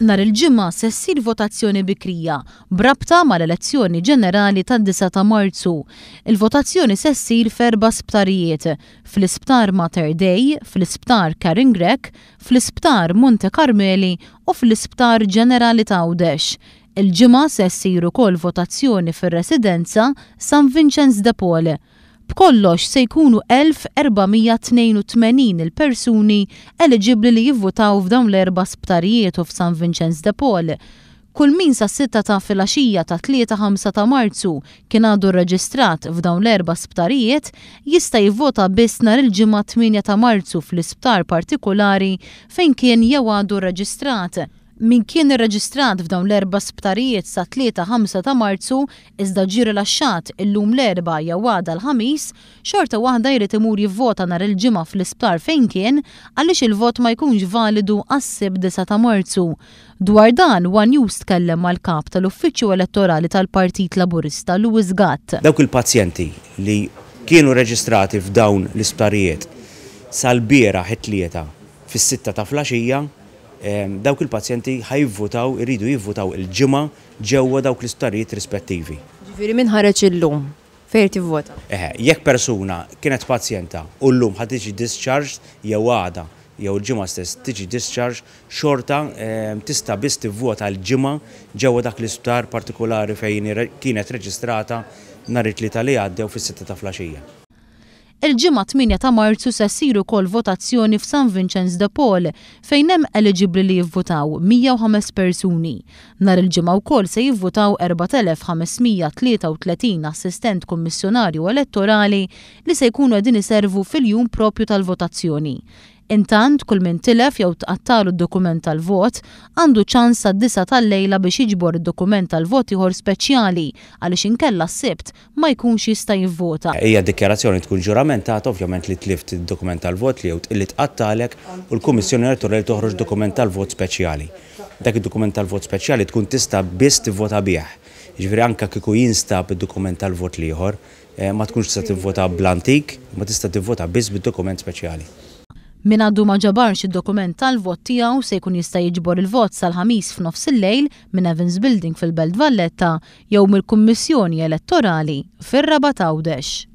Nar il-ġimgħa se ssir votazzjoni bikrija brabta mal-elezzjoni ġenerali tad-9 ta' Marzu. Il-votazzjoni se ssir f'4 sptarijiet: fl-Isptar Mater Dei, fl-Isptar Karin Grek, fl-Isptar Monte Carmeli u fl-Isptar Ġenerali ta' Għawdex. Il-ġimgħa se ssir ukoll votazzjoni fir-residenza San Vincenz de Paul. B'kollox se jkunu 1482 il-persuni eligibbli li jivvotaw f'dawn l-4 sptarijiet u f'San Vincenz de Paul. Kull min sa' 6 ta' filgħaxija ta' 3-5 ta' Marzu kien għadu rreġistrat f'dawn l-4 sptarijiet jista' jivvota biss nhar il-ġimgħa 8 ta' Marzu fl-isptar partikolari fejn kien jew għadu rreġistrat. Min kien irreġistrat f'dawn l-4 sptarijiet sa 3-5 ta' Marzu iżda ġie rilaxxat illum l-4 jew għada l-ħamis, xorta waħda jrid imur jivvota nhar il-ġimgħa fl-isptar fejn kien għaliex il-vot ma jkunx validu għas-sibt 9 ta' Marzu. Dwar dan One News tkellem mal-kap tal-Uffiċċju Elettorali tal-Partit Laburista Louis Gatt. Dawk il-pazjenti li kienu reġistrati f'dawn l-isptarijiet sal-bieraħ it-tlieta fis-6 ta' filgħaxija, dawk il-pazjenti ħajvvotaw, iridu jivvotaw il-ġimgħa ġewwa dawk l-isptarijiet rispettivi. Ġifieri min ħareġ illum fejn tivvota? Jekk persuna kienet pazjenta u llum ħad tiġi discharged jew għada jew il-ġimgħa stess tiġi discharge, xorta tista' biss tivvota l-ġimgħa ġewwa dak l-isptar partikolari fejn kienet reġistrata nhar it-tlieta li għaddew fis-6 ta' filgħaxija. Il-ġimgħa 8 ta' Marzu se ssir ukoll votazzjoni f'San Vincenz de Paul fejn hemm eligibbli li jivvotaw 105 persuni. Nhar il-ġimgħa wkoll se jivvotaw 4533 assistent kummissjonarju elettorali li se jkunu qegħdin iservu fil-jum proprju tal-votazzjoni. Intant kull min tilef jew tqattalu d-dokument tal-vot għandu ċans sad-9 tal-lejla biex jiġbor id-dokument tal-vot ieħor speċjali għaliex inkella s-sibt ma jkunx jista' jivvota. Hija dikjarazzjoni tkun ġuramentata ovvjament li tlift id-dokument tal-vot li jew li tqattalek u l-Kummissjoni Elettorali toħroġ dokument tal-vot speċjali. Dak id-dokument tal-vot speċjali tkun tista' biss tivvota bih. Jiġifieri anke kieku jinstab id-dokument tal-vot ieħor ma tkunx tista' tivvota bl-antik, ma tista' tivvota biss bid-dokument speċjali. Min għaddu ma ġabarx id-dokument tal-vot tiegħu se jkun jista' jiġbor il-vot sal-ħamis f'nofs il-lejl minn Evans Building fil-Belt Valletta jew mill-Kummissjoni Elettorali fir-Raba ta' Għawdex.